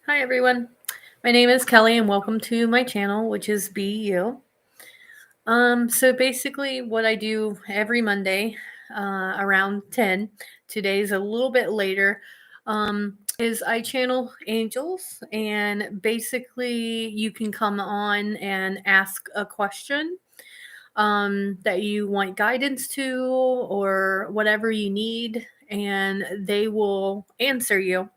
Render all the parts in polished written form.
Hi everyone. My name is Kelly and welcome to my channel, which is Be You. So basically what I do every Monday around 10, today's a little bit later, is I channel angels, and basically you can come on and ask a question that you want guidance to or whatever you need, and they will answer you.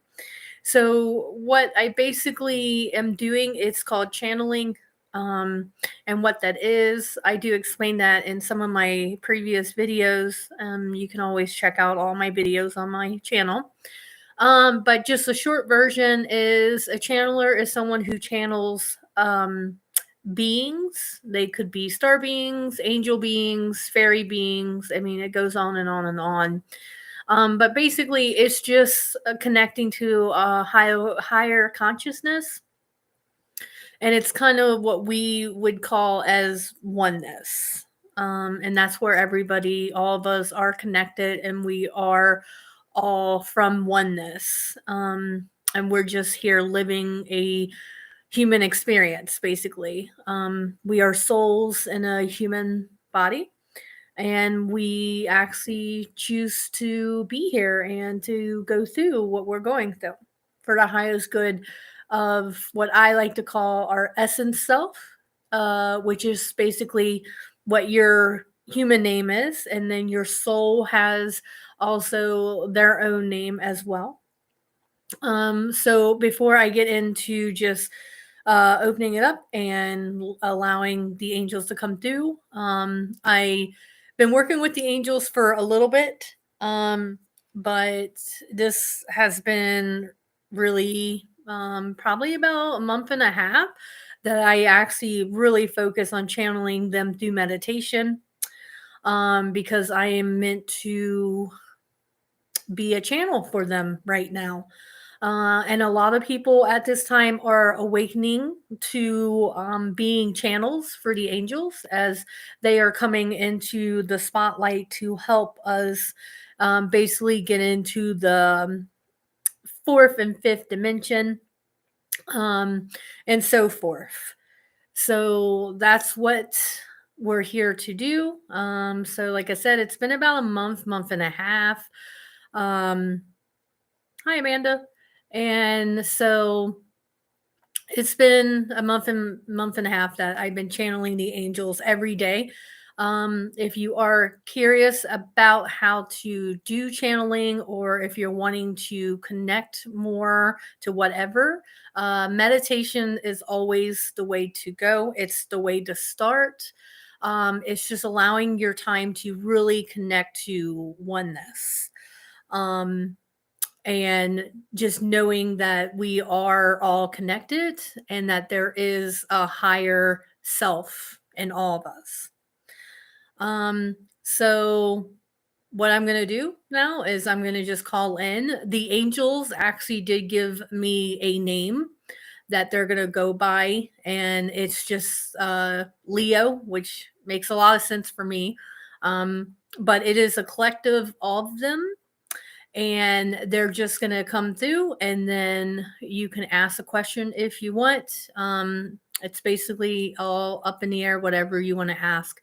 So what I basically am doing, it's called channeling. Um, and what that is, I do explain that in some of my previous videos. You can always check out all my videos on my channel. But just a short version is a channeler is someone who channels beings. They could be star beings, angel beings, fairy beings. I mean, it goes on and on and on. But basically, it's just connecting to a higher consciousness, and it's kind of what we would call as oneness. And that's where everybody, all of us, are connected, and we are all from oneness. And we're just here living a human experience, basically. We are souls in a human body, and we actually choose to be here and to go through what we're going through for the highest good of what I like to call our essence self, which is basically what your human name is, and then your soul has also their own name as well. So before I get into just opening it up and allowing the angels to come through, I been working with the angels for a little bit, but this has been really probably about a month and a half that I actually really focus on channeling them through meditation, because I am meant to be a channel for them right now. And a lot of people at this time are awakening to being channels for the angels as they are coming into the spotlight to help us basically get into the fourth and fifth dimension, um, and so forth. So that's what we're here to do. So, like I said, it's been about a month and a half. Um, Hi, Amanda. And so it's been a month and a half that I've been channeling the angels every day. If you are curious about how to do channeling, or if you're wanting to connect more to whatever, meditation is always the way to go. It's the way to start. It's just allowing your time to really connect to oneness. Um, and just knowing that we are all connected and that there is a higher self in all of us. So what I'm going to do now is I'm going to just call in. The angels actually did give me a name that they're going to go by, and it's just Leo, which makes a lot of sense for me. But it is a collective of them, and they're just going to come through, and then you can ask a question if you want. It's basically all up in the air, whatever you want to ask.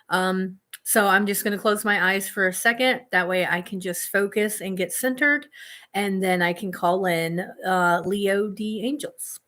So I'm just going to close my eyes for a second, that way I can just focus and get centered, and then I can call in Leo D angels.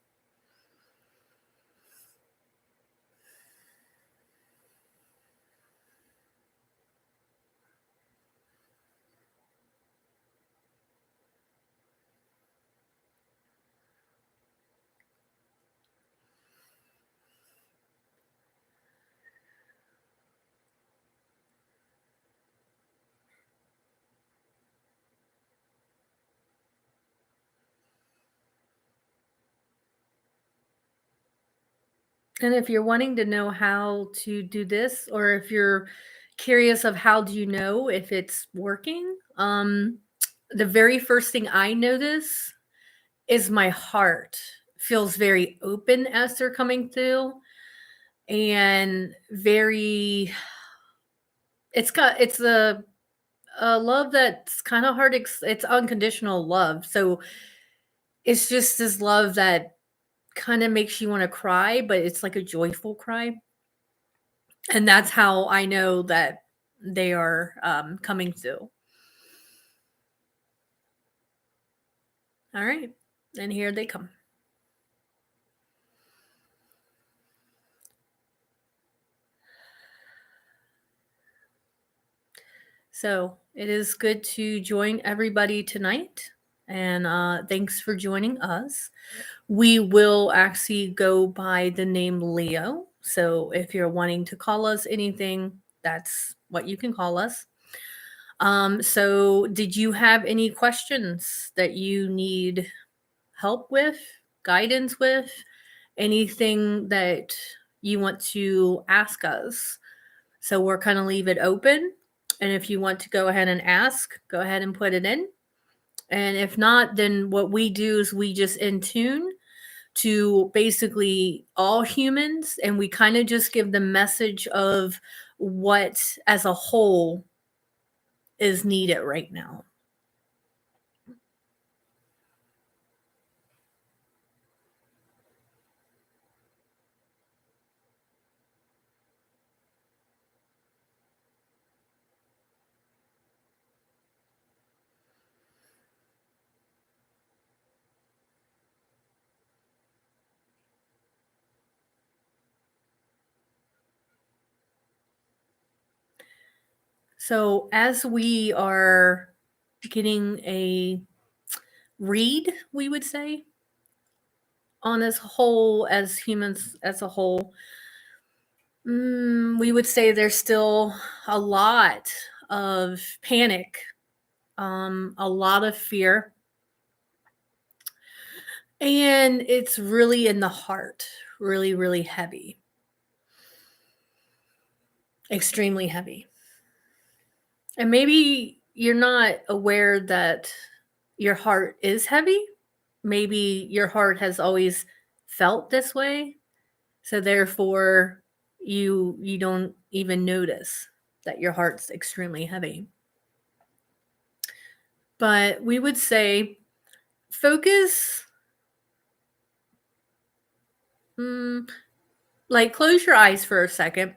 And if you're wanting to know how to do this, or if you're curious of how do you know if it's working, the very first thing I notice is my heart feels very open as they're coming through, and very, it's a love that's kind of hard, it's unconditional love. So It's just this love that kind of makes you want to cry, but it's like a joyful cry. And that's how I know that they are coming through. All right. And here they come. So it is good to join everybody tonight. And thanks for joining us. We will actually go by the name Leo. So if you're wanting to call us anything, that's what you can call us. So did you have any questions that you need help with, guidance with, anything that you want to ask us? So we're kind of leave it open. And if you want to go ahead and ask, go ahead and put it in. And if not, then what we do is we just in tune to basically all humans and we kind of just give the message of what as a whole is needed right now. So as we are getting a read, we would say, on as whole as humans as a whole, we would say there's still a lot of panic, a lot of fear, and it's really in the heart, really, really heavy, extremely heavy. And maybe you're not aware that your heart is heavy. Maybe your heart has always felt this way. So therefore you don't even notice that your heart's extremely heavy. But we would say focus, like close your eyes for a second.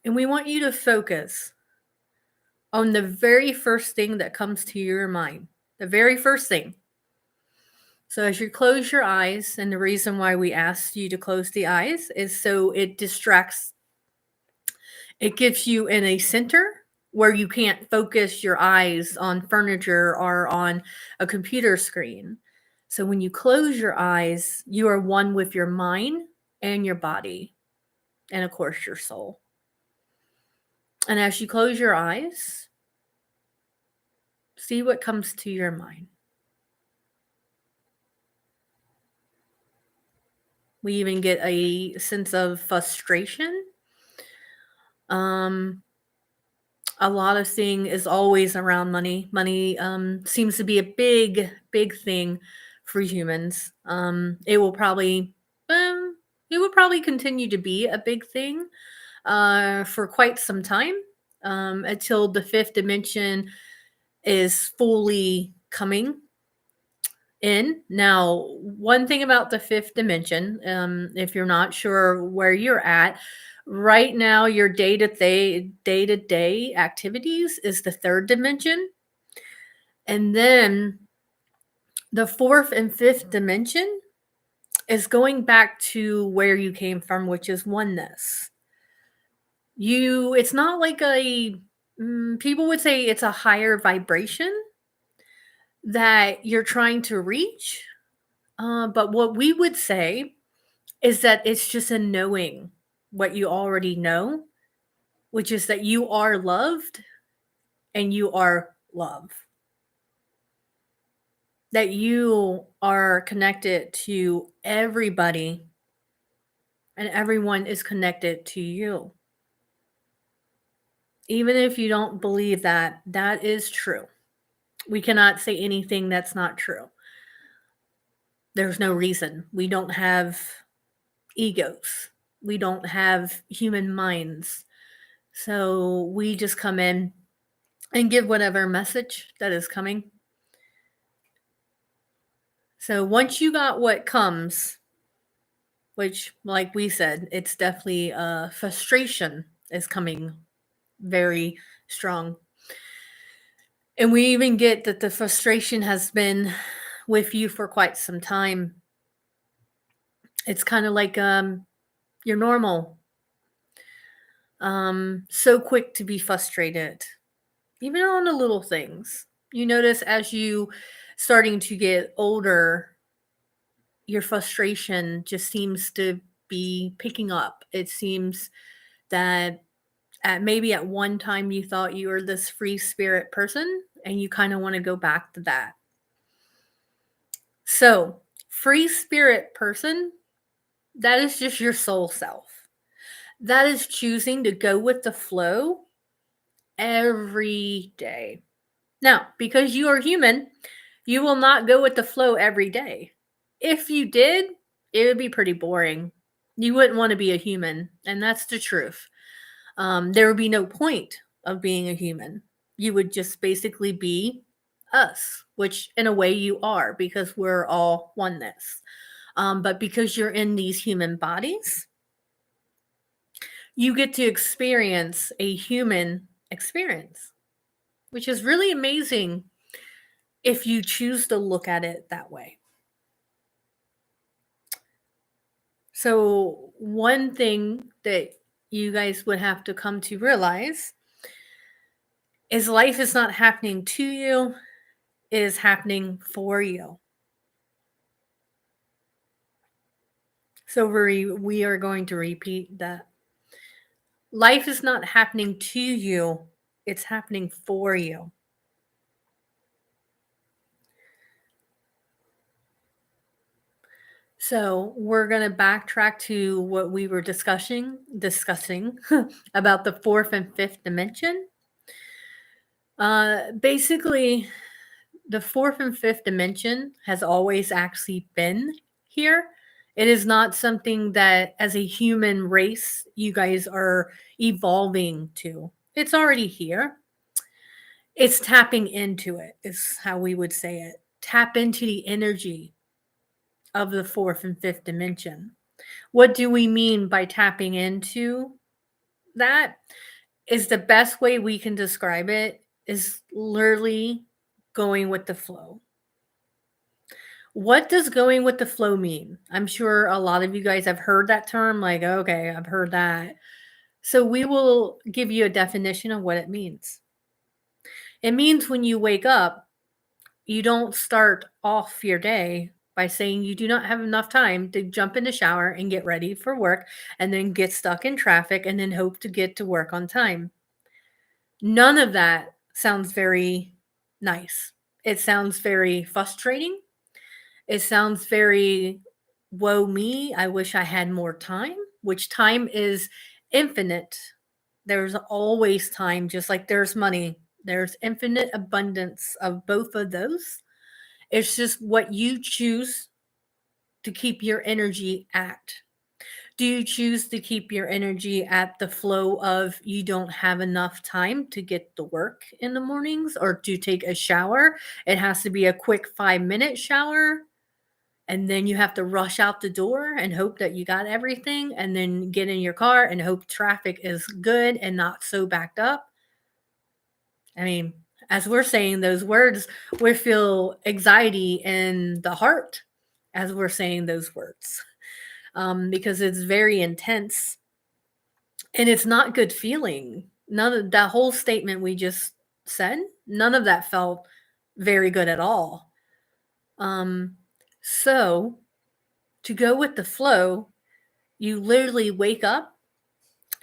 And we want you to focus on the very first thing that comes to your mind. The very first thing. So as you close your eyes, and the reason why we asked you to close the eyes is so it distracts, it gives you in a center where you can't focus your eyes on furniture or on a computer screen. So when you close your eyes, you are one with your mind and your body, and of course your soul. And as you close your eyes, see what comes to your mind. We even get a sense of frustration. Um, a lot of thing is always around money. Money seems to be a big, big thing for humans. Um, it will probably continue to be a big thing for quite some time until the fifth dimension is fully coming in. Now, one thing about the fifth dimension, if you're not sure where you're at, right now your day-to-day activities is the third dimension. And then the fourth and fifth dimension is going back to where you came from, which is oneness. It's not like people would say it's a higher vibration that you're trying to reach. But what we would say is that it's just a knowing what you already know, which is that you are loved and you are love. That you are connected to everybody and everyone is connected to you. Even if you don't believe that, that is true. We cannot say anything that's not true. There's no reason. We don't have egos. We don't have human minds. So we just come in and give whatever message that is coming. So once you got what comes, which, like we said, it's definitely frustration is coming very strong. And we even get that the frustration has been with you for quite some time. It's kind of like you're normal. So quick to be frustrated, even on the little things. You notice as you starting to get older, your frustration just seems to be picking up. It seems that maybe at one time you thought you were this free spirit person and you kind of want to go back to that. So, free spirit person, that is just your soul self. That is choosing to go with the flow every day. Now, because you are human, you will not go with the flow every day. If you did, it would be pretty boring. You wouldn't want to be a human, and that's the truth. There would be no point of being a human. You would just basically be us, which in a way you are because we're all oneness. But because you're in these human bodies, you get to experience a human experience, which is really amazing if you choose to look at it that way. So, one thing that you guys would have to come to realize is life is not happening to you, it is happening for you. So, we are going to repeat that. Life is not happening to you, it's happening for you. So we're going to backtrack to what we were discussing about the fourth and fifth dimension. Basically, the fourth and fifth dimension has always actually been here. It is not something that, as a human race, you guys are evolving to. It's already here. It's tapping into it, is how we would say it. Tap into the energy of the fourth and fifth dimension. What do we mean by tapping into that? Is the best way we can describe it is literally going with the flow. What does going with the flow mean? I'm sure a lot of you guys have heard that term, like, okay, I've heard that. So we will give you a definition of what it means. It means when you wake up, you don't start off your day by saying you do not have enough time to jump in the shower and get ready for work and then get stuck in traffic and then hope to get to work on time. None of that sounds very nice. It sounds very frustrating. It sounds very, woe me, I wish I had more time, which time is infinite. There's always time, just like there's money. There's infinite abundance of both of those. It's just what you choose to keep your energy at. Do you choose to keep your energy at the flow of you don't have enough time to get to work in the mornings or to take a shower? It has to be a quick 5-minute shower. And then you have to rush out the door and hope that you got everything and then get in your car and hope traffic is good and not so backed up. I mean, as we're saying those words, we feel anxiety in the heart as we're saying those words because it's very intense and it's not good feeling. None of that whole statement we just said, none of that felt very good at all. So to go with the flow, you literally wake up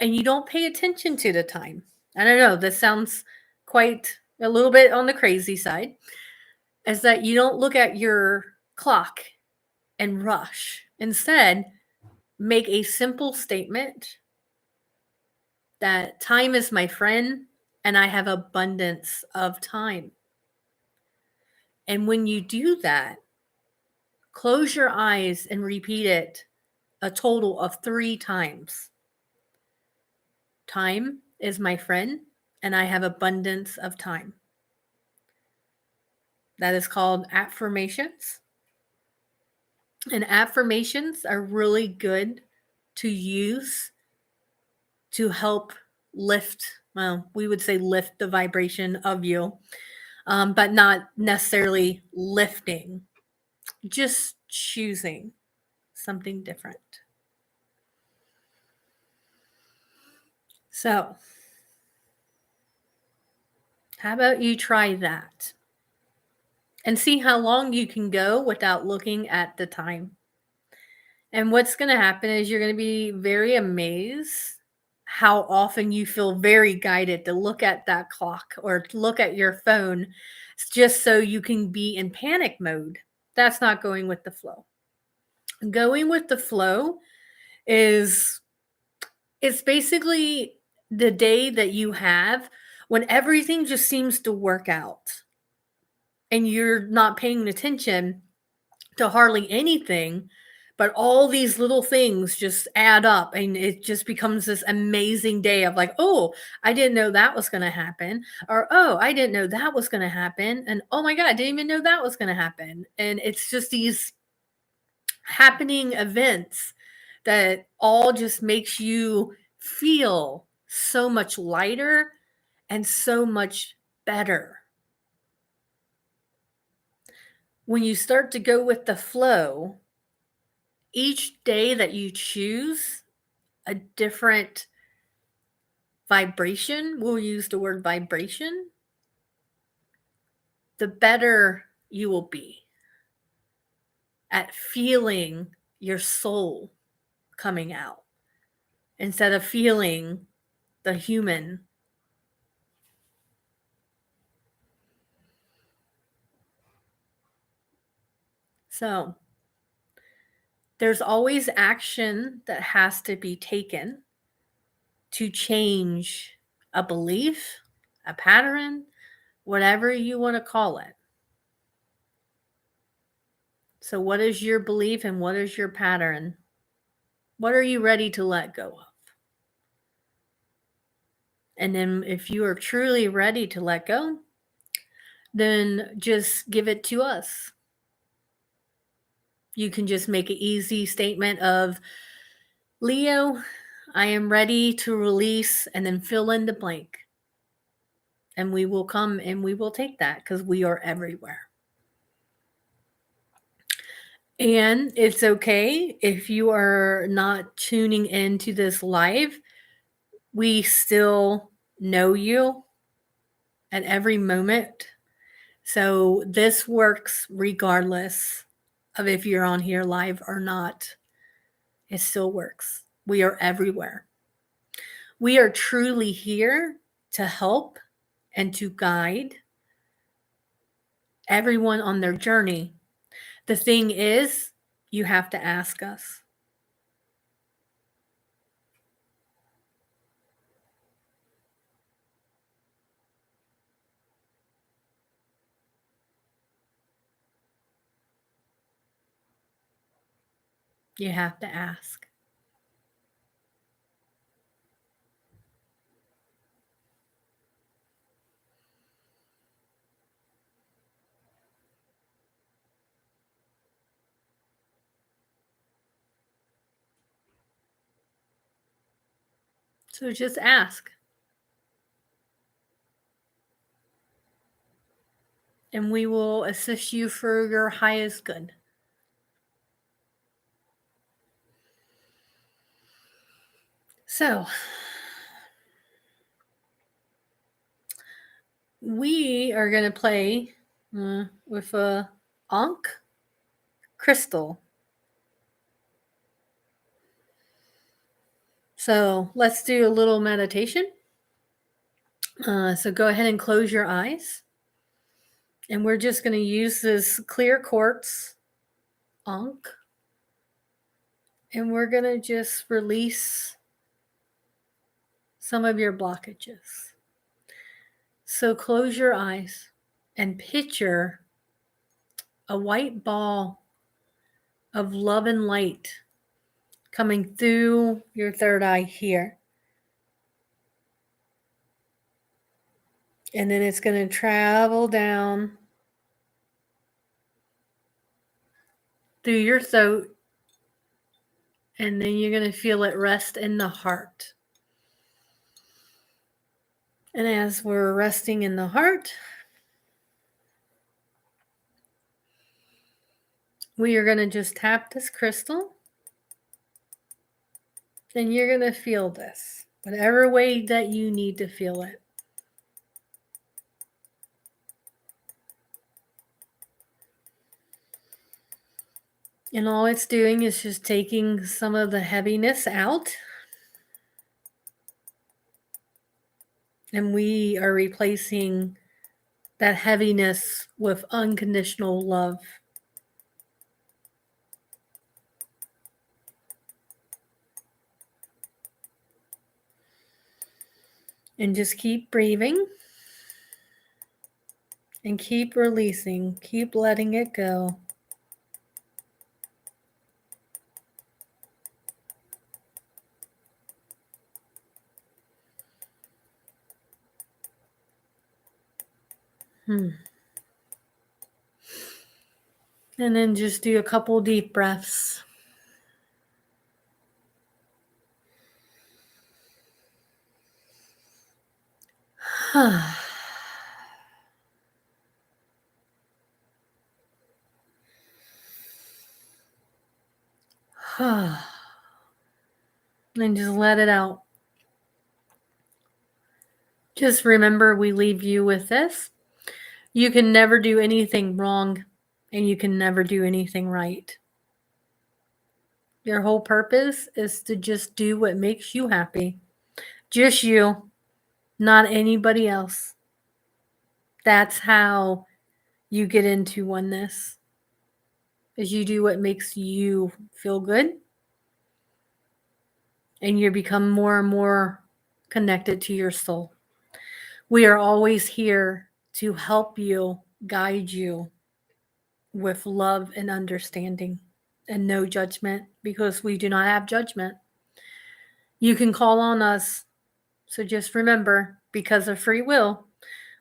and you don't pay attention to the time. I don't know, this sounds quite a little bit on the crazy side, is that you don't look at your clock and rush. Instead, make a simple statement that time is my friend and I have abundance of time. And when you do that, close your eyes and repeat it a total of 3 times. Time is my friend and I have abundance of time. That is called affirmations. And affirmations are really good to use to help lift, well, we would say lift the vibration of you, but not necessarily lifting, just choosing something different. So, how about you try that and see how long you can go without looking at the time? And what's going to happen is you're going to be very amazed how often you feel very guided to look at that clock or to look at your phone just so you can be in panic mode. That's not going with the flow. Going with the flow is it's basically the day that you have when everything just seems to work out and you're not paying attention to hardly anything, but all these little things just add up and it just becomes this amazing day of like, oh, I didn't know that was going to happen, or oh, I didn't know that was going to happen, and oh my god, I didn't even know that was going to happen. And it's just these happening events that all just makes you feel so much lighter and so much better. When you start to go with the flow, each day that you choose a different vibration, we'll use the word vibration, the better you will be at feeling your soul coming out instead of feeling the human. So, there's always action that has to be taken to change a belief, a pattern, whatever you want to call it. So, what is your belief and what is your pattern? What are you ready to let go of? And then, if you are truly ready to let go, then just give it to us. You can just make an easy statement of, Leo, I am ready to release, and then fill in the blank. And we will come and we will take that because we are everywhere. And it's okay if you are not tuning into this live. We still know you at every moment. So this works regardless of if you're on here live or not. It still works. We are everywhere. We are truly here to help and to guide everyone on their journey. The thing is, you have to ask us. You have to ask. So just ask. And we will assist you for your highest good. So, we are going to play with a Ankh crystal. So, let's do a little meditation. So, go ahead and close your eyes. And we're just going to use this clear quartz Ankh. And we're going to just release some of your blockages. So, close your eyes and picture a white ball of love and light coming through your third eye here. And then it's going to travel down through your throat, and then you're going to feel it rest in the heart. And as we're resting in the heart, we are going to just tap this crystal, and you're going to feel this, whatever way that you need to feel it. And all it's doing is just taking some of the heaviness out. And we are replacing that heaviness with unconditional love. And just keep breathing. And keep releasing. Keep letting it go. And then just do a couple deep breaths. And just let it out. Just remember, we leave you with this. You can never do anything wrong, and you can never do anything right. Your whole purpose is to just do what makes you happy. Just you, not anybody else. That's how you get into oneness. Is you do what makes you feel good, and you become more and more connected to your soul. We are always here to help you, guide you with love and understanding and no judgment, because we do not have judgment. You can call on us. So just remember, because of free will,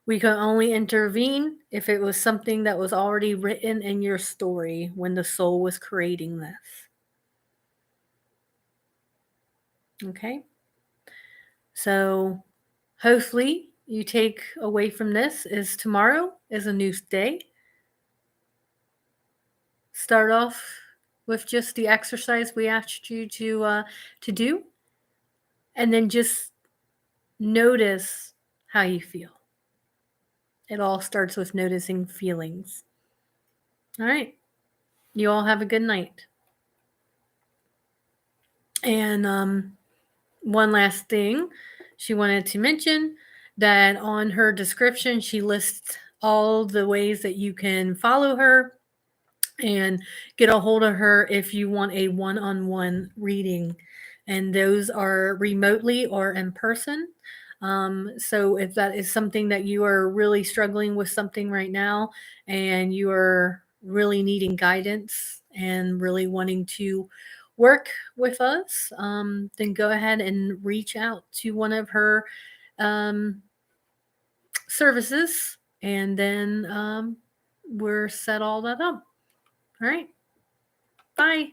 we can only intervene if it was something that was already written in your story when the soul was creating this. Okay? So hopefully you take away from this is tomorrow is a new day. Start off with just the exercise we asked you to do, and then just notice how you feel. It all starts with noticing feelings. All right. You all have a good night. And one last thing she wanted to mention, that on her description, she lists all the ways that you can follow her and get a hold of her if you want a one-on-one reading. And those are remotely or in person. So if that is something that you are really struggling with something right now, and you are really needing guidance and really wanting to work with us, then go ahead and reach out to one of her services, and then we're set all that up. All right. Bye.